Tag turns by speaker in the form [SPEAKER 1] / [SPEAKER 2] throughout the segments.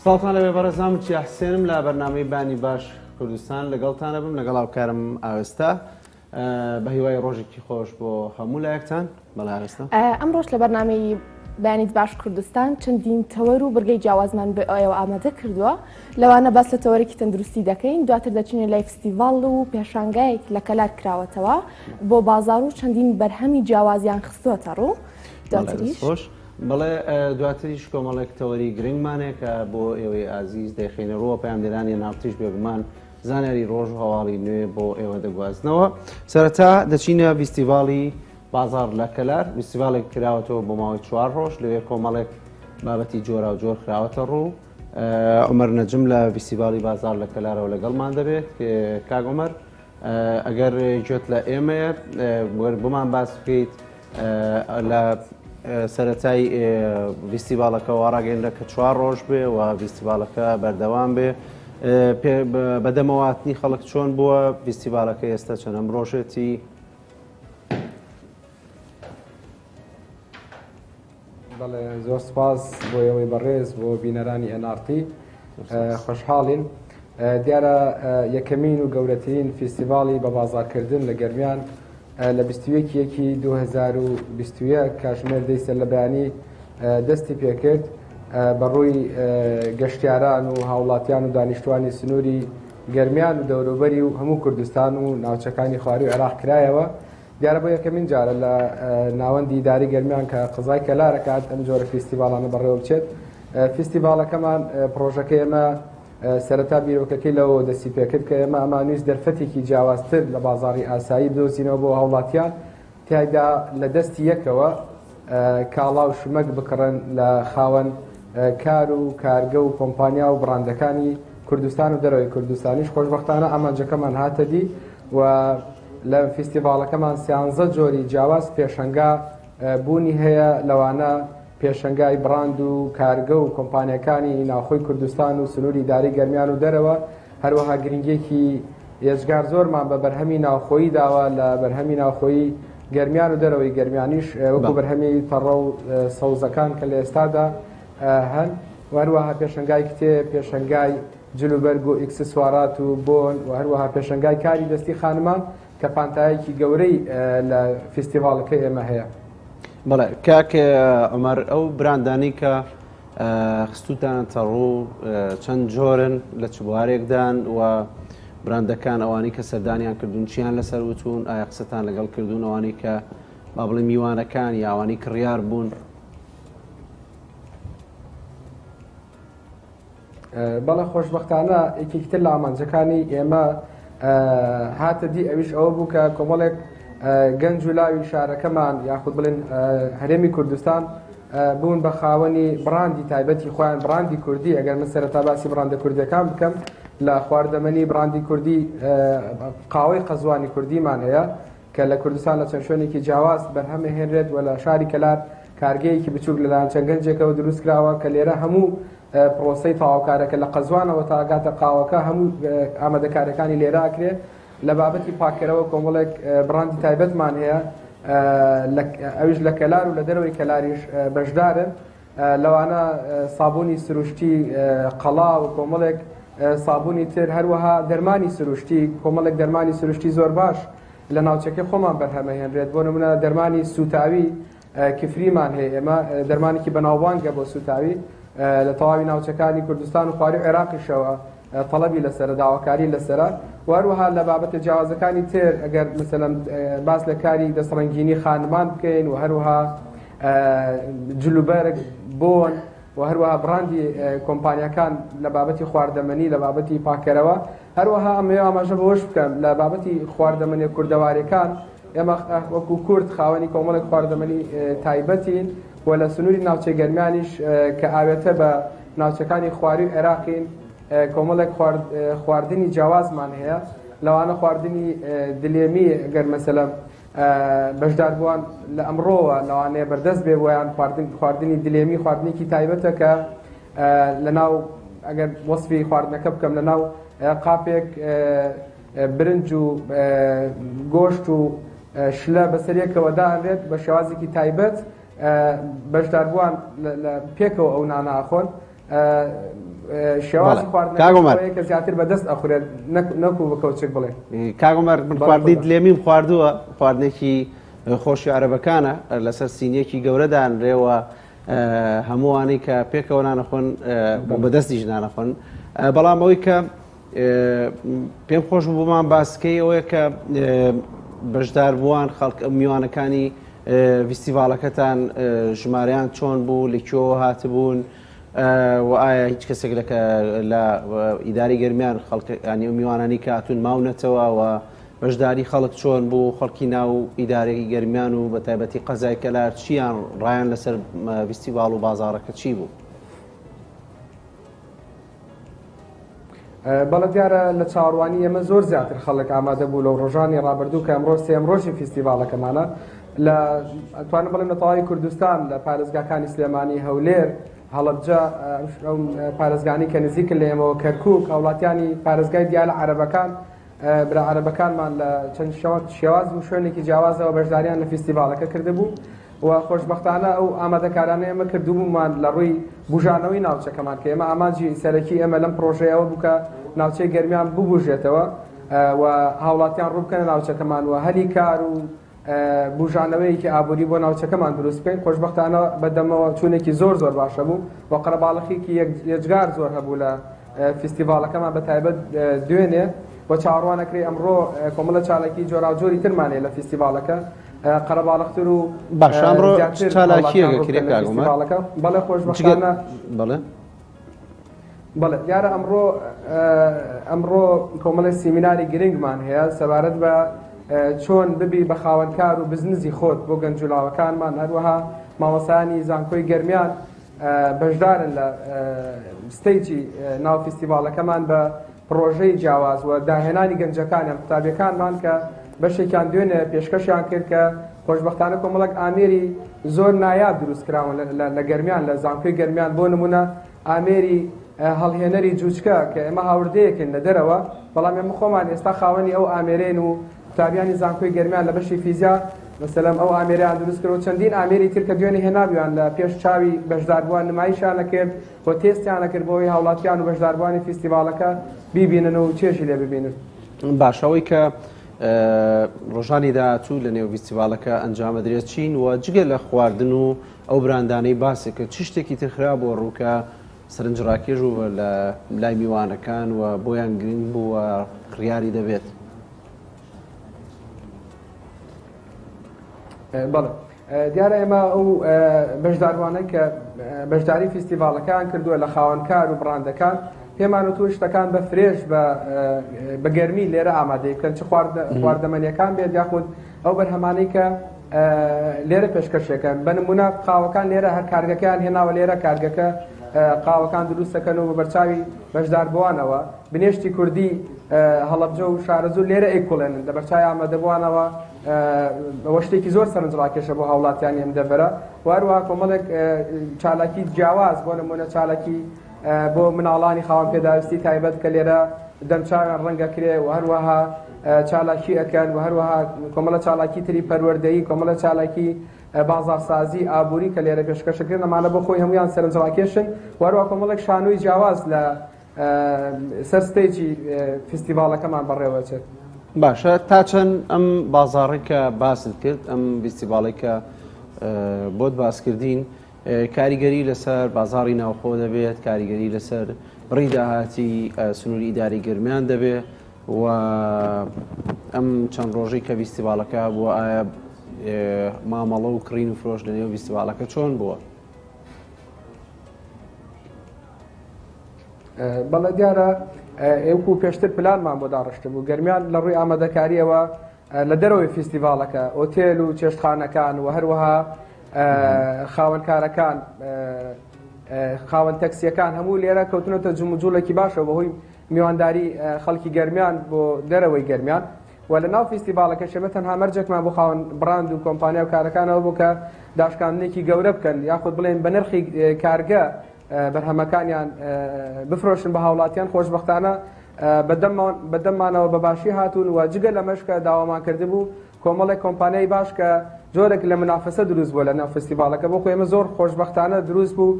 [SPEAKER 1] ساڵتان لەوێ بەڕێزام چی حسێنم لە بەرنامەی بانی باش کوردستان لەگەڵتانە بم لەگەڵ هاوکارم ئاوێستا بە هیوای ڕۆژێکی خۆش بۆ هەموو لایەکتان. بەڵێ ئاوێستا،
[SPEAKER 2] ئەم ڕۆژ لە بەرنامەی بەیانیت باش کوردستان چەندین تەوەر و بڕگەی جیاوازمان بە ئەوە ئامادە کردووە. لەوانە باس لە تەوەرێکی تەندروستی دەکەین، دواتر دەچینە لای فستیڤاڵ و پێشانگایەک لە کەلار کراوەتەوە بۆ بازار و چەندین بەرهەمی جیاوازیان خستووەتە ڕوو.
[SPEAKER 1] خۆش بەڵێ دواتریش کۆمەڵێک تەوەری گرنگمانێ کە بۆ ئێوەی ئازیز دەیخێنە ڕووە پەیامدەرانی ناوتیش بێگومان زانیاری ڕۆژ و هەواڵی نوێ بۆ ئێوە دەگوازنەوە. سەرەتا دەچینە فستیڤاڵی بازار لە کەلار، فستیڤاڵێک کراوەتەوە بۆ ماوەی 4 ڕۆژ، لەوێ کۆمەڵێک بابەتی جۆرا و جۆر کراوەتە ڕوو. عومەر نەجم لە فستیڤاڵی بازار لە کەلارەوە لەگەڵمان دەبێت. کاک عومەر، ئەگەر گوێت لە ئێمەیە بمان باس بکەیت لە سەرەتای فستیڤاڵەکە ڕاگەیەنرە کە 4 ڕۆژ بێ و فستیڤاڵەکە بەردەوام بێ، بەدەمەواتنی خەڵک چۆن بووە فستیڤاڵەکە ئێستا چەندەم ڕۆژێتی؟
[SPEAKER 3] بەڵێ زۆر سپاس بۆ ئێوەی بەڕێز بۆ بینەرانی NRT خۆشحاڵین. دیارە یەکەمین و گەورەترین فستیڤاڵی بە بازارکردن لە گەرمیان لە 21 2021 کاتژمێر دەیسە لە بەیانی دەستی پێکرد بەڕووی گەشتیاران و هاوڵاتیان و دانیشتوانی سنووری گەرمیان و دەوروبەری و هەموو کوردستان و ناوچەکانی خواری و عێراق کرایەوە. دیارە بۆ یەکەمین جارە لە ناوەندی داری گەرمیان کە قزای کەلارەکات ئەم جۆرە فستیڤاڵانە بەڕێوە بچێت. فستیڤاڵەکەمان پرۆژەکە ئێمە سەرەتا بیرۆکەکەی لەوە دەستی پێکرد کە ئێمە ئەمانویست دەرفەتێکی جیاوازتر لە بازاڕی ئاسایی بدۆزینەوە بۆ هاوڵاتیان، تیایدا لە دەستی یەکەوە کاڵا و شمەک بکڕن لە خاوەن کار و کارگە و کۆمپانیا و بڕاندەکانی کوردستان و دەرەوەی کوردستانیش. خۆشبەختانە ئامانجەکەمان هاتەدی و لە فستیڤاڵەکەمان 13 جۆری جیاواز پێشەنگا بوونی هەیە، لەوانە پێشەنگای براند و کارگە و کۆمپانیەکانی ناوخۆی کوردستان و سنووری داری گەرمیان و دەرەوە. هەروەها گرنگێکی ێجگار زۆرمان بە بەرهەمی ناوخۆیی داوە لە بەرهەمی ناوخۆیی گەرمیان و دەرەوەی گەرمیانیش وەکو بەرهەمی پەڕە و سەوزەکان کە لە ئێستادا هەن، و هەروەها پێشەنگای کتێب، پێشەنگای جلوبەرگ و ئیکسسوارات و بۆن، و هەروەها پێشەنگای کاری دەستی خانمان کە پانتایەکی گەورەی لە فستیڤاڵەکە ئێمە هەیە.
[SPEAKER 1] بەڵێ کاک عومەر، ئەو براندانی کە خستوتانە ڕوو چەند جۆرن لە چ بوارێکدان و براندەکان ئەوانی کە سەردانیان کردوون چیان لەسەر وتون؟ ئایا قسەتان لەگەڵ کردوون ئەوانی کە با بڵێ میوانەکان یا ئەوانی کڕیار بوون؟
[SPEAKER 3] بەڵێ خۆشبەختانە یەکێکتر لە ئامانجەکانی ئێمە هاتەدی ئەویش ئەوە بوو کە کۆمەڵێک گەنج و لاوی شارەکەمان یاخود بڵێن هەرێمی کوردستان بوون بە خاوەنی براندی تایبەتی خۆیان، براندی کوردی. ئەگەر من سەرەتا باسی براندە کوردیەکان بکەم، لە خواردەمەنی براندی کوردی قاوەی قەزوانی کوردیمان هەیە کە لە کوردستان لە چەند شوێنێکی جیاواز بەرهەمە هێنرێت و لە شاری کەلار کارگەیەکی بچووک لەلایەن چەند گەنجێکەوە دروست کراوە کە لێرە هەموو پرۆسەی تاواکارەکە لە قەزوانەوە تاگاتە قاوەکە هەموو ئامادەکاریەکانی لێرە ئەکرێت. لە بابەتی پاکەرەوە کۆمەڵێک براندی تایبەتمان هەیە، ئەویش لە کەلار و لە دەرەوەی کەلاریش بەشدارن. لەوانە سابوونی سروشتی قەڵا و کۆمەڵێک سابوونی تر، هەروەها دەرمانی سروشتی، کۆمەڵێک دەرمانی سروشتی زۆر باش لە ناوچەکەی خۆمان بەرهەمە هێنرێت. بۆ نمونە دەرمانی سوتاوی کفریمان هەیە، ئێمە دەرمانێکی بەناوبانگە بۆ سوتاوی لە تەواوی ناوچەکانی کوردستان و خواری و عێراقیشەوە تەڵەبی لەسەرە، داواکاری لەسەرە. و هەروەها لە بابەتە جیاوازەکانی تر ئەگەر مثلەن باس لە کاری دەسڕەنگینی خانمان بکەین و هەروەها جلوبەرگ، بۆن و هەروەها براندی کۆمپانیەکان لە بابەتی خواردەمەنی، لە بابەتی پاکەرەوە. هەروەها ئەمە ئاماژە بەوەش بکەم لە بابەتی خواردەمەنی کوردەوارەکان، ئێمە وەکو کورد خاوەنی کۆمەڵێک خواردەمەنی تایبەتین و لە سنووری ناوچەی گەرمیانیش کە ئاوێتە بە ناوچەکانی خواری و عێراقین کۆمەڵێک خواردنی جیاوازمان هەیە. لەوانە خواردنی دلێمی ئەگەر مەسەلەن بەشدار بووان لە ئەمڕۆوە لەوانەیە بەردەست بێ بۆیان خواردنی دلێمی، خواردنێکی تایبەتە کە لەناو ئەگەر وەسفی خواردنەکە بکەم لەناو قاپێک برنج و گۆشت و شلە بەسەرێکەوە دانرێت بە شێوازێکی تایبەت بەشداربووان پێکەوە ئەو نانە ئاخۆن. شێوازی
[SPEAKER 1] کاگۆمەر.
[SPEAKER 3] خواردنەکە زیاتر بەدەست ئەخورێت نەکو بە کەوچک بڵێ.
[SPEAKER 1] کاگۆمەر من خواردنی دلێمیم خواردووە، خواردنێکی خۆشی عەرەبەکانە لەسەر سینیەکی گەورەدانرێەوە هەمووانی کە پێکەوە نانەخۆن بۆ بەدەستی ژنانەخۆن. بەڵام ئەوەی کە پێم خۆش بوومان باسکەی ئەوەیە کە بەشداربووان خەڵک میوانەکانی فیستیڤالەکەتان ژمارەیان چۆن بوو، لەکوێوە هاتبوون و ئایا هیچ کەسێک لە ئیداری گەرمیان خەڵکانی میوانانی کە هاتوون ماونەتەوە و بەشداری خەڵک چۆن بوو، خەڵکی ناو ئیدارێکی گەرمیان و بە تایبەتی قەزای کەلار چیان ڕایان لەسەر فیستیڤاڵ و بازاڕەکە چی بوو؟
[SPEAKER 3] بەڵە دیارە لە چاوەڕوانی ئێمە زۆر زیاتر خەڵک ئامادە بوو لەو ڕۆژانی ڕابردوو کە ئەمڕۆ سێم ڕۆژی فیستیڤالەکەمانە لە ئەتوانم بڵێم لە تەواوی کوردستان لە پارێزگاکانی سلێمانی هەولێر هەڵەبجە ئەو پارێزگانی کە نزیکن لە ئێمەوە کەرکووک هەوڵاتیانی پارێزگای دیالە عەرەبەکان برا عەرەبەکانمان لە چەند شێواز و شوێنێکی جیاوازەوە بەشداریان لە فیستیڤالەکە کردبوو و خۆشبەختانە ئەو ئامادەکارانە ئێمە کردبوومان لە ڕووی بژانەوەی ناوچەکەمان کە ئێمە ئامانجی سەرەکی ئێمە لەم پرۆژەیەوە بوو کە ناوچەی گەرمیان ببوژێتەوە و هاوڵاتیان ڕووبکەنە ناوچەکەمان و هەلی کار و بژانەوەیەکی ئابووری بۆ ناوچەکەمان دروست بکەین. خۆشبەختانە بەدەمەوە چوونێکی زۆر باشە بوو و قەرەباڵغێکی یەکجار زۆر هەبوو لە فیستیڤالەکەمان بە تایبەت دوێنێ بۆ چاڕوانەکری ئەمڕۆ کۆمەڵە چالاکی جۆراوجۆری ترمانێ لە فیستیڤالەکە قەرەباڵغتر و
[SPEAKER 1] باش ئەمڕۆ چالاکیەکە کرێ کاگومە
[SPEAKER 3] بەڵێ خۆشبەختانە
[SPEAKER 1] بەڵێ
[SPEAKER 3] بەڵێ دیارە ئەمڕۆ کۆمەڵی سیمیناری گرنگمان هەیە سەبارەت بە چۆن ببی بە خاوەنکار و بزنسی خۆت بۆ گەنجولاوەکانمان هەروەها مامۆسانی زانکۆی گەرمیان بەشدارن لە ستەیجی ناو فیستیڤالەکەمان بە پرۆژەی جیاواز و داهێنانی گەنجەکانیان قوتابیەکانمان کە بەشێکیان دوێنێ پێشکەشیان کرد کە خۆشبەختانە کۆمەڵک ئامێری زۆر نایاب دروست کراون لە گەرمیان لە زانکۆی گەرمیان بۆ نمونە ئامێری هەڵهێنەری جوچکە کە ئێمە هاوردەیەکن لە دەرەوە بەڵام ئێمە خۆمان ئێستا خاوەنی ئەو ئامێرێن و قوتابیانی زانکۆی گەرمیان لە بەشی فیزیا مەسەلەن ئەو ئامێریان دروست کرد و چەندین ئامێری تر کە دوێنێ هێنابیان لە پێش چاوی بەشداربووان نمایشیان نەکرد بۆ تێستیانە کرد بۆی هاوڵاتیان و بەشداربووانی فیستیڤالەکە بیبینن و چێژی لێ ببینن.
[SPEAKER 1] باشەوەی کە ڕۆژانی داهاتوو لە نێو فیستیڤالەکە ئەنجامەدرێت چین و جگە لە خواردن و ئەو براندانەی باسی کە چ شتێکی ترخرا بۆ ڕووکە سەرنجڕاکێژ و لە لای میوانەکان و بۆیان گرنگ بوو و خریاری دەبێت.
[SPEAKER 3] بەڵێ دیارە ئێمە ئەو بەشداروانەی کە بەشداری فیستیڤالەکان کردووە لە خاوەنکار و بڕاندەکان پێمان وتووە شتەکان بە فرێش بە گەرمی لێرە ئامادەی بکەن چ خواردەمەنیەکان بێت یاخود ئەو بەرهەمانەی کە لێرە پێشکەشەکەن بە نمونە قاوەکان لێرە هەر کارگەکەیان هێناوە لێرە کارگەکە قاوەکان دروستەکەن و بە بەرچاوی بەشداربووانەوە بنێشتی کوردی هەڵەبجە و شارەزوو لێرە ئەیکوڵێنن لە بەرچاوی ئامادەبووانەوە ئەوە شتێکی زۆر سەرنجڕاکێشە بۆ هاوڵاتیانی ئەم دەبەرە و هەروەها کۆمەڵێک چالاکی جیاواز بۆ نمونە چالاکی بۆ مناڵانی خاوەن پێداویستی تایبەت کە لێرە دەمچاویان ڕەنگەکرێ و هەروەها چالاکی ئەەکەن و هەروەها کۆمەڵە چالاکی تری پەروەردەیی کۆمەڵە چالاکی بازارسازی ئابووری کە لێرە پێشکەشەکردن ئەمانە بۆ خۆی هەمویان سەرنجڕاکێشن و هەروەها کۆمەڵێک شانۆی جیاواز لە سەر ستێجی فیستیڤالەکەمان بەڕێوەچێت.
[SPEAKER 1] باشە تا چەند ئەم بازاڕی کە باست کرد ئەم فیستیڤاڵی کە بۆت باسکردین کاریگەری لەسەر بازاڕی ناوخۆ دەبێت، کاریگەری لەسەر ڕێی داهاتی سنووری ئیداری گەرمیان دەبێت و ئەم چەند ڕۆژەی کە فیستیڤالەکە بووە ئایا مامەڵە و کڕین و فرۆش لە نێو فیستیڤالەکە چۆن بووە؟
[SPEAKER 3] بەڵێ دیارە ئێوکو پێشتر پلانمان بۆ داڕشتە بوو گەرمیان لە ڕووی ئامادەکاریەوە لە دەرەوەی فیستیڤالەکە ئۆتێل و چێشتخانەکان و هەروەها خاوەنکارەکان خاوەن تەکسیەکان هەموو لێرە کەوتونەتە جومجوولێکی باشە بەهۆی میوانداری خەڵکی گەرمیان بۆ دەرەوەی گەرمیان و لە ناو فیستیڤالەکە شەمە تەنها مەرجێکمان بۆ خاوەن بڕاند و کۆمپانیا و کارەکانەوە بوو کە داشکاندنێکی گەورە بکەن یاخود بڵێن بە نرخی کارگە بەرهەمەکانیان بفرۆشن بە هاوڵاتیان. خۆشبەختانە بەدەممانەوە بەباشی هاتوون و جگە لە مەشکە داوامان کرده بوو کۆمەڵێک کۆمپانیای باش کە جۆرێک لە منافەسە دروست بووە لە ناو فستیڤالەکە بۆ خۆی ئێمە زۆر خۆشبەختانە دروست بوو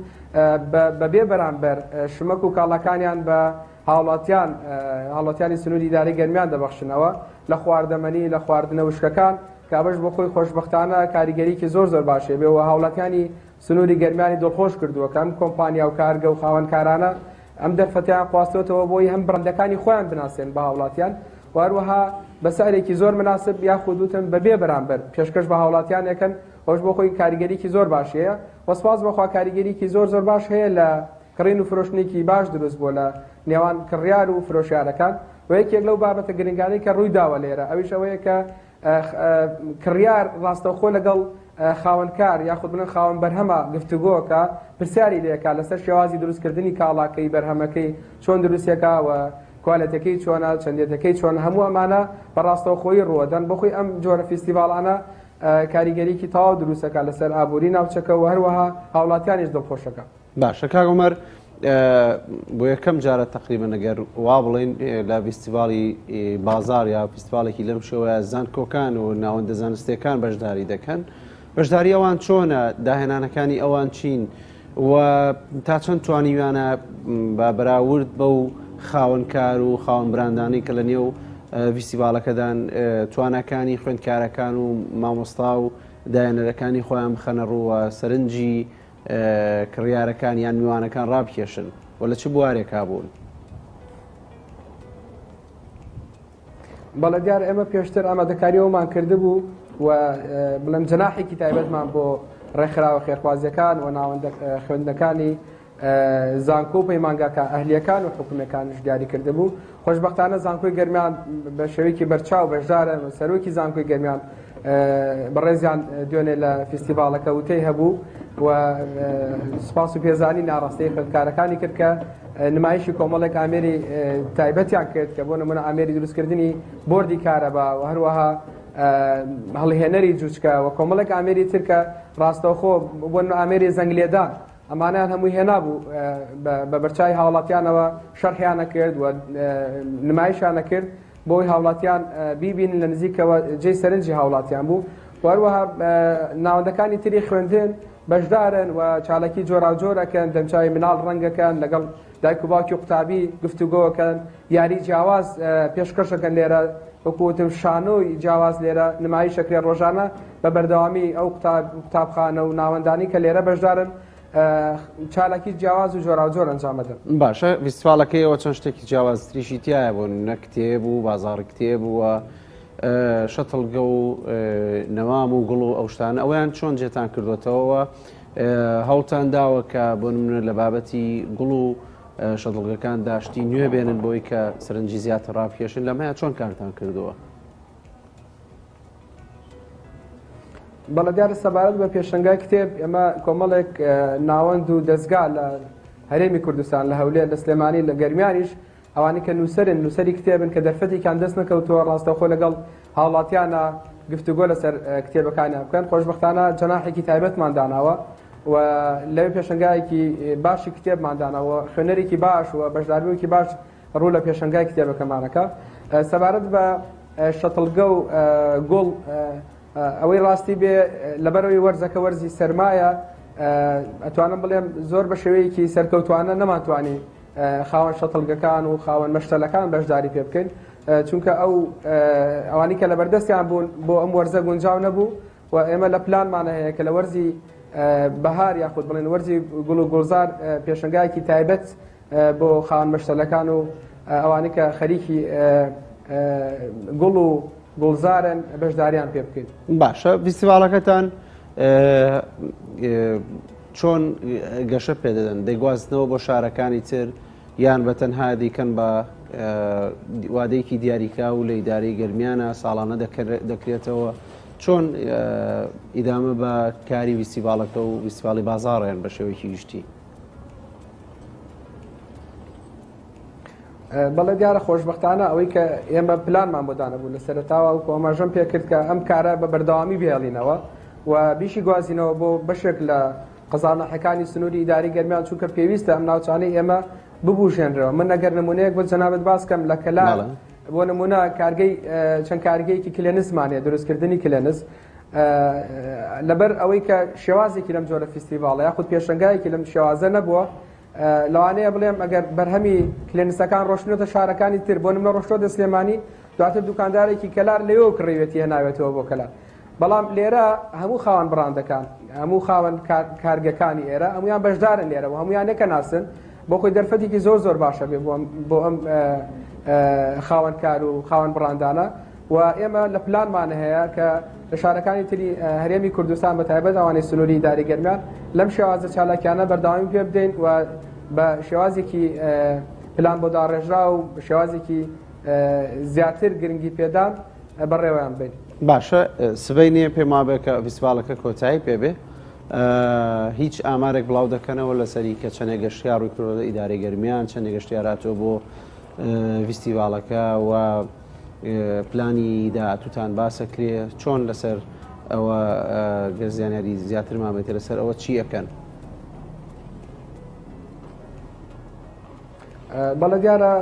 [SPEAKER 3] بەبێ بەرامبەر شمەک و کاڵەکانیان بە هاوڵاتیانی سنووری ئیدارەی گەرمیان دەبەخشنەوە لە خواردەمەنی لە خواردنە وشکەکان کابش بۆ خۆی خۆشبەختانە کاریگەریکی زۆر باشێ بێ و هاوڵاتیانی سنووری گەرمیانی دڵخۆش کردووە کە ئەم کۆمپانیا و کارگە و خاوەنکارانە ئەم دەرفەتیان خواستەوە بۆی هەم بڕندەکانی خۆیان بناسێن بە هاوڵاتیان واروەها بەسەرێکی زۆر مناسب یاخود وتم بەبێ بەرامبەر پێشکەش بە هاوڵاتیان یەکەن ئەوش بۆ خۆی کاریگەریکی زۆر باش هەیە وەسپاس بەخوا کاریگەریکی زۆر باش هەیە لە کڕین و فرۆشتنێکی باش دروست بووە لە نێوان کڕیار و فرۆشیارەکان و یەکێک لەو بابەتە گرنگانەی کە ڕووی داوە لێرە ئەویش ئەوەیە کە کڕیار ڕاستەوخۆ لەگەڵ خاوەنکار یاخود بڵێن خاوەن بەرهەمە گفتوگۆکە پرسیاری لێکا لەسەر شێوازی دروستکردنی کاڵاکەی بەرهەمەکەی چۆن دروستیەکە و کوالەتەکەی چۆنە چەندێتەکەی چۆن هەموو ئەمانە بەڕاستەوخۆی ڕوەدەن بۆخۆی ئەم جۆرە فیستیڤالانە کاریگەریکی تەواو دروستەکە لەسەر ئابووری ناوچەکە و هەروەها هاوڵاتیانیش دڵخۆشەکە.
[SPEAKER 1] باشە کاک عومەر بۆ یەکەم جارە تقریبا ئەگەر وا بڵێن لە فیستیڤالی بازار یا فیستیڤالێکی لەم شێوەیە زانکۆکان و ناوەندە زانستیەکان بەشداری دەکەن بەشداری ئەوان چۆنە داهێنانەکانی ئەوان چین و تا چەند توانیویانە بە بەراورد بەو خاوەنکار و خاوەن براندانی کە لە نێو فیستیڤالەکەدان توانەکانی خوێندکارەکان و مامۆستا و داهێنەرەکانی خۆیان بخەنە ڕووە سەرنجی کڕیارەکان یان میوانەکان ڕابکێشن و لە چ بوارێکا بوون.
[SPEAKER 3] بەڵێ دیارە ئێمە پێشتر ئامادەکاریەوەمان کردبوو و بڵێم جەناحێکی تایبەتمان بۆ ڕێکخراوە خێرخوازیەکان و ناوەندە خوێندنەکانی زانکۆ و پەیمانگاکە ئەهلیەکان و حکوومەکانش دیاری کردبوو خۆشبەختانە زانکۆی گەرمیان بە شێوەیەکی بەرچاو بەشدارە سەرۆکی زانکۆی گەرمیان بەڕێزیان دوێنێ لە فیستیڤالەکە وتەی هەبوو و سپاس و پێزانی ناڕاستەی خوێندکارەکانی کرد کە نمایشی کۆمەڵێک ئامێری تایبەتیان کرد کە بۆ نمونە ئامێری دروستکردنی بۆردی کارەبا و هەروەها هەڵهێنەری جوچکە و کۆمەڵێک ئامێری ترکە ڕاستەوخۆ بۆ ئامێری زەنگلێدان ئەمانیان هەمووی هێنابوو بە بەرچای هاوڵاتیانەوە شەرحیانە کرد و نمایشیانە کرد بۆی هاوڵاتیان بیبین لە نزیکەوە جێی سەرنجی هاوڵاتیان بوو وەروەها ناوەندەکانی تری خوێندن بەشدارن و چالاکی جۆراوجۆرەکەن دەمچاوی مناڵ ڕەنگەکەن لەگەڵ دایک و باوکی و قوتابی گفتوگۆکەن یاری جیاواز پێشکەشەکەن لێرە وەکوتم شانۆی جیاواز لێرە نمایشەکرێ ڕۆژانە بە بەردەوامی ئەو قوتابخانە و ناوەندانی کە لێرە بەشدارن چالاکی جیاواز و جۆراوجۆر ئەنجامەدەن.
[SPEAKER 1] باشە فیستیڤالەکەیەوە چەند شتێکی جیاوازتریشی تایە بۆ نە کتێب و بازاڕ کتێب وە شەتڵگە و نەوام و گوڵ و ئەو شتانە ئەویان چۆن جێتان کردوێتەوە هەوڵتان داوە کە بۆ نمونە لە بابەتی گوڵ و شەتڵگەکان داشتی نوێ بێنن بۆی کە سەرنجی زیاتر ڕابکێشن لەمەیە چۆن کارتان کردووە؟
[SPEAKER 3] بەڵە دیارە سەبارەت بە پێشەنگای کتێب ئێمە کۆمەڵێک ناوەند و دەستگا لە هەرێمی کوردستان لە هەولێر لە سلێمانی لە گەرمیانیش ئەوانی کە نووسەری کتێبن کە دەرفەتێکیان دەست نەکەوتووە ڕاستەخۆ لەگەڵ هاوڵاتیانە گفتوگۆ لەسەر کتێبەکانیان بکەن خۆشبەختانە جەناحێکی تایبەتمان داناوە و لەوێ پێشەنگایەکی باشی کتێبمان داناوە خوێنەرێکی باش و بەشداریەکی باش ڕوو لە پێشەنگای کتێبەکەمانەکە سەبارەت بە شەتڵگە و گوڵ ئەوەی ڕاستی بێ لەبەرەوەی وەرزەکە وەرزی سەرمایە ئەتوانم بڵێم زۆر بە شێوەیەکی سەرکەوتوانە نەماتوانی خاوەن شەتڵگەکان و خاوەن مەشتەلەکان بەشداری پێ بکەین چونکە ئەوانی کە لە بەردەستیان بوون بۆ ئەم وەرزە گونجاو نەبوو و ئێمە لە پلانمانە هەیە کە لە وەرزی بەهار یاخود بڵێن وەرزی گوڵ و گوڵزار پێشەنگایەکی تایبەت بۆ خاوەن مەشتەلەکان و ئەوانی کە خەریکی گوڵ و گوڵزارن بەشداریان پێ بکەین.
[SPEAKER 1] باشە فیستیڤالەکەتان چۆن گەشە پێدەدەن دەیگوازنەوە بۆ شارەکانی تر یان بە تەنها دیکەن بە وادەیەکی دیاریکا و لە ئیدارەی گەرمیانە ساڵانە دەکرێتەوە چۆن ئیدامە بە کاری فیستیڤالەکە و فیستیڤالی بازاڕیان بە شێوەیەکی گشتی؟
[SPEAKER 3] بەڵێ دیارە خۆشبەختانە ئەوەی کە ئێمە پلانمان بۆ دانەبوو لە سەرەتاوە و کۆمەژەم پێ کرد کە ئەم کارە بە بەردەوامی بهێڵینەوە و بیشی گوازینەوە بۆ بەشێک لە قەزانەحەکانی سنووری ئیداری گەرمیان چونکە پێویستە ئەم ناوچانەی ئێمە ببوژێنرەوە. من ئەگەر نمونەیەک بۆ جەنابەت باسکەم لە کەلار بۆ نمونە چەند کارگەیەکی کلێنسمانێ دروستکردنی کلێنس لەبەر ئەوەی کە شێوازێکی لەم جۆرە فیستیڤاڵە یاخود پێشەنگایەکی لەم شێوازە نەبووە لەوانەیە بڵێم ئەگەر بەرهەمی کلێنسەکان ڕۆشنێتە شارەکانی تر بۆ نمونە ڕۆشتۆدە سلێمانی دواتر دوکاندارێکی کەلار لەوێ کڕێوێتی هێناوێتەوە بۆ کەلار بەڵام لێرە هەموو خاوەن بڕاندەکان هەموو خاوەن کارگەکانی ئێرە هەمویان بەشدارن لێرەوە هەمویان نەکە ناسن بۆ خۆی دەرفەتێکی زۆر باشە بێ بۆ ئەم خاوەن کار و خاوەن بڕاندانە و ئێمە لە پلانمانە هەیە کە لە شارەکانی تری هەرێمی کوردستان بە تایبەت ئەوانەی سنووری ئیداری گەرمیان لەم شێوازە چالاکیانە بەردەوامی پێ بدەین و بە شێوازێکی پلان بۆ داڕێژرا و شێوازێکی زیاتر گرنگی پێدان بەڕێوەیان بین.
[SPEAKER 1] باشە سبەی نییە پێم وابێت کە فیستیڤالەکە کۆتایی پێبێ هیچ ئامارێک بڵاو دەکەنەوە لەسەری کە چەندێک گەشتیار ڕووی کردۆ ئیداری گەرمیان چەندێک گەشتیاراتەوە بۆ فیستیڤالەکە و پلانی داهاتووتان باسە کرێ چۆن لەسەر ئەوە گەزیانیاری زیاتر مامێتە لەسەر ئەوە چی ئەەکەن؟
[SPEAKER 3] بەڵە دیارە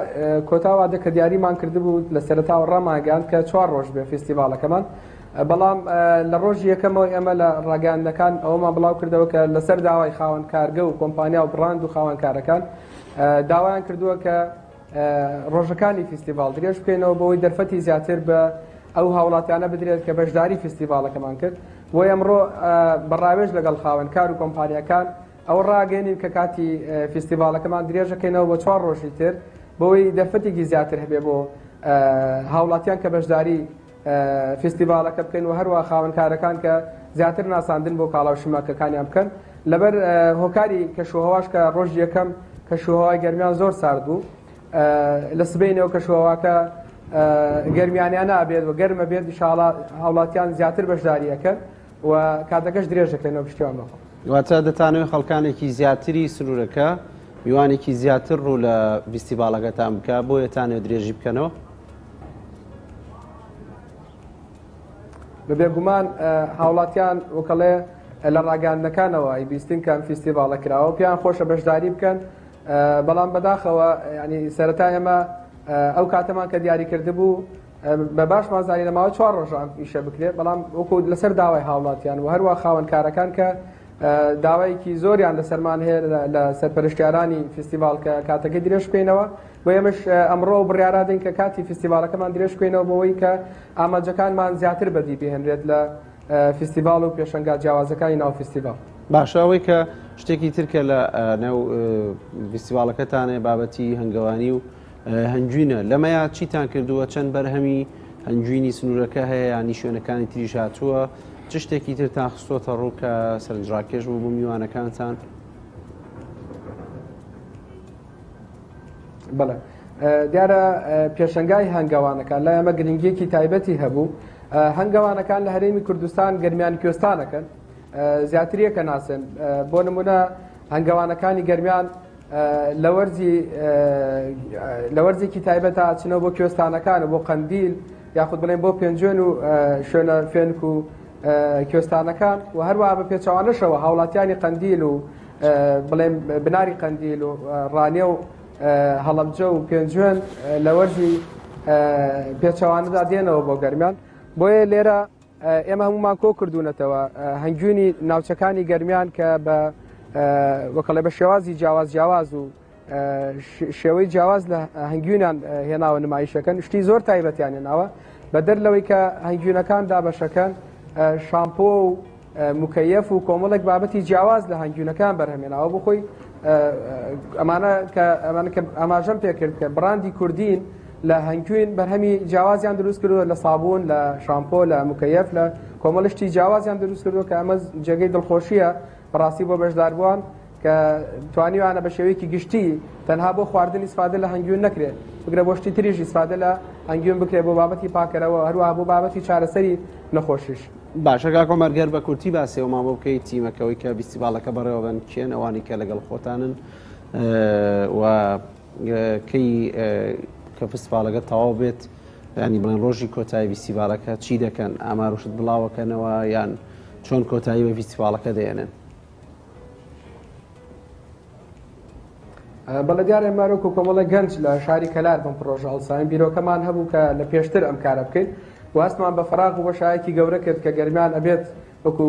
[SPEAKER 3] کۆتاوادە کە دیاریمان کردبوو لە سەرەتاوە ڕاماگەاند کە 4 ڕۆژ بێ فیستیڤالەکەمان بەڵام لە ڕۆژی یەکەمەوە ئێمە لە ڕاگەاندنەکان ئەوەمان بڵاو کردەوە کە لەسەر داوای خاوەن کارگە و کۆمپانیا و بڕاند و خاوەنکارەکان داوایان کردووە کە ڕۆژەکانی فیستیڤال درێژ بکەینەوە بەوەی دەرفەتی زیاتر بە ئەو هاوڵاتیانە بدرێت کە بەشداری فیستیڤالەکەمان کرد بۆ ئەمڕۆ بەڕاوێژ لەگەڵ خاوەنکار و کۆمپانیەکان ئەو ڕاگەێنین کە کاتی فیستیڤالەکەمان درێژەکەینەوە بۆ 4 ڕۆژی تر بۆەوەی دەرفەتێکی زیاتر هەبێ بۆ هاوڵاتیان کە بەشداری فیستیڤالەکە بکەین و هەروە خاوەنکارەکان کە زیاتر ناساندن بۆ کاڵاو شماکەکانیان بکەن لەبەر هۆکاری کەشوهەواش کە ڕۆژ یەکەم کەشوهەوای گەرمیان زۆر سارد بوو لە سبەینەوە کەشوهەواکە گەرمیانیان نابێت و گەرمە بێت ئینشاڵڵا هاوڵاتیان زیاتر بەشداریەکەن و کاتەکەش درێژەکەینەوە پشتیوان بخۆ
[SPEAKER 1] واتە دەتانەوێت خەڵکانێکی زیاتری سنوورەکە میوانێکی زیاتر ڕوو لە فیستیڤالەکەتان بکە بۆ یەتانێت درێژی بکەنەوە
[SPEAKER 3] بەبێگومان هاوڵاتیان وەکەڵێ لە ڕاگەاندنەکانەوە بیستین کە ئەم فیستیڤالە کراوە پێیان خۆشە بەشداری بکەن بەڵام بەداخەوە ینی سەرەتا ئێمە ئەو کاتەمان کە دیاری کرده بوو بە باش مازانی لە ماوە 4 ڕۆژ ئیشە بکرێت بەڵام وەکو لەسەر داوای هاوڵاتیان و هەروە خاوەنکارەکان کە داوایەکی زۆریان لەسەرمان هەیە لە سەرپەرشتیارانی فیستیڤال کە کاتەکەی درێژ بکەینەوە بۆ ئێمەش ئەمڕۆ بڕیارا دەین کە کاتی فیستیڤالەکەمان درێژ بکەینەوە بۆەوەی کە ئاماجەکانمان زیاتر بەدی پێهێنرێت لە فیستیڤال و پێشەنگا جیاوازەکانی ناو فیستیڤال.
[SPEAKER 1] باشە ئەوەی کە شتێکی ترکە لە نێو فیستیڤالەکەتانێ بابەتی هەنگەوانی و هەنجوینە لەمەیە چیتان کردووە چەند بەرهەمی هەنجوینی سنوورەکە هەیە ینی شوێنەکانی تریش هاتووە چ شتێکی ترتان خستۆتە ڕوو کە سەرنجڕاکێش بوو بۆ میوانەکانتان؟
[SPEAKER 3] بەڵێ دیارە پێشەنگای هەنگاوانەکان لە ئەمە گرنگیەکی تایبەتی هەبوو هەنگاوانەکان لە هەرێمی کوردستان گەرمیان کوێستانەکەن زیاتریەکە ناسن بۆ نمونە هەنگاوانەکانی گەرمیان لە وەرزێکی تایبەتە چنەوە بۆ کوێستانەکانە بۆ قەندیل یاخود بڵێن بۆ پێنجێن و شوێنە فێنک و کوێستانەکان و هەروەها بە پێچەوانەشەوە هاوڵاتیانی قەندیل و بڵێن بناری قەندیل و ڕانێ و هەڵەبجە و پێنجێن لە وەرزی پێچەوانەدا دێنەوە بۆ گەرمیان بۆیە لێرە ئێمە هەمومان کۆ کردوونەتەوە هەنگوینی ناوچەکانی گەرمیان کە بە وەکەڵێ بە شێوازی جیاواز و شێوەی جیاواز لە هەنگوینیان هێناوە نمایشەکەن شتی زۆر تایبەتیان هێناوە بە دەر لەوەی کە هەنگوینەکان دابەشەکەن شامپۆ و مکەیەف و کۆمەڵێک بابەتی جیاواز لە هەنگوینەکان بەرهەمێناوە بخۆی ئەمانە کە ئاماژەم پێکرد کە بڕاندی کوردین لە هەنگوین بەرهەمی جیاوازیان دروست کردووە لە سابوون لە شامپۆ لە مکەیەف لە کۆمەڵشتی جیاوازیان دروست کردووە کە ئەمە جێگەی دڵخۆشیە بەڕاستی بۆ بەشداربووان کە توانیوانە بە شێوەیەکی گشتی تەنها بۆ خواردن ئیسفادە لە هەنگوین نەکرێت بگرە بۆ شتی تریش ئیسفادە لە هەنگوین بکرێت بۆ بابەتی پاکەرەوە هەروەها بۆ بابەتی چارەسەری نەخۆشیش.
[SPEAKER 1] باشە کاکۆ مەرگەر بە کورتی باسێەوەمان بۆ بکەیت تیمەکەوەی کە فیستیڤالەکە بەڕێوە بن کێن ئەوانی کە لەگەڵ خۆتانن و کەی کە فیستیڤالەکە تەواو بێت ینی بڵێن ڕۆژی کۆتایی فیستیڤالەکە چی دەکەن ئاماروشت بڵاوەکەنەوە یان چۆن کۆتایی بە فیستیڤالەکە دێنن؟
[SPEAKER 3] بەڵە دیارە ئێمارۆک و کۆمەڵە گەنج لە شاری کەلار بم پرۆژە هەڵساین بیرۆکەمان هەبوو کە لە پێشتر ئەم کارە بکەین واستمان بە فراغ و بەشایەکی گەورە کرد کە گەرمیان ئەبێت وەکو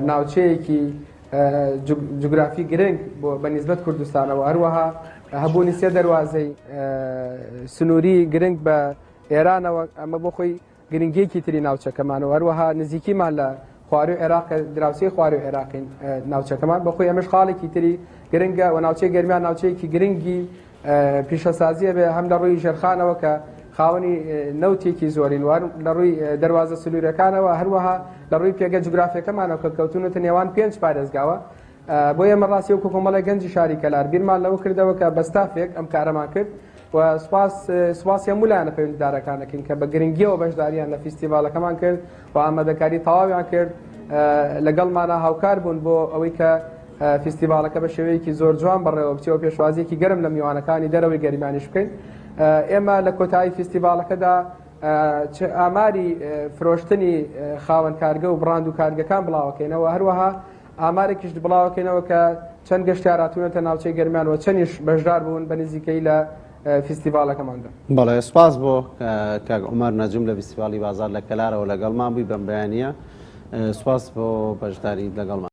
[SPEAKER 3] ناوچەیەکی جوگرافی گرنگ بۆ بەنسبەت کوردستانەوە هەروەها هەبوونی سێ دەواازەی سنووری گرنگ بە ئێرانەوە ئەمە بۆ خۆی گرنگێکی تری ناوچەکەمانەوە هەروەها نزیکیمان لە خوارو عێراق دراوسی خوارو عێراقین ناوچەکەمان بەخۆی ئەمەش خاڵێکی تری گرنگە و ناوچەی گەرمیان ناوچەیەکی گرنگی پیشەسازیە بێ هەم لە ڕووی ژێرخانەوە کە خاوەنی نەوتێکی زۆرین وار لە ڕووی دەواازە سنوورەکانەوە هەروەها لە ڕووی پێگە جوگرافیەکەمانەوە کە کەوتونەتە نێوان 5 پارێزگاوە بۆ ئێمە ڕاستی و کۆمەڵی گەنجی شاری کەلار بیرمان لەوە کردەوە کە بەستافێک ئەم کارەمان کرد و سوپاسی هەموولایەنە پەیوەندیدارەکانەکەین کە بە گرنگیەوە بەشداریان لە فیستیڤالەکەمان کرد و ئامادەکاری تەواویان کرد لەگەڵمانە هاوکار بوون بۆ ئەوەی کە فیستیڤالەکە بە شێوەیەکی زۆر جوان بڕێوە بچێەوە پێشوازیەکی گەرم لە میوانەکانی دەرەوەی گەرمانیش بکەین ئێمە لە کۆتایی فیستیڤالەکەدا ئاماری فرۆشتنی خاوەن کارگە و بڕاند و کارگەکان بڵاوەکەینەوە هەروەها ئامارێکیش بڵاوەکەینەوە کە چەند گەشتیار هاتوونەتە ناوچەی گەرمیانەوە چەندیش بەشدار بوون بە نزیکەی لە فیستیڤالەکەماندا.
[SPEAKER 1] بەڵێ سپاس بۆ کاک عومەر نەجم لە فیستیڤالی بازار لە کەلارەوە لەگەڵمان بووی بەم بەیانیە سپاس بۆ بەشداری لەگەڵمان.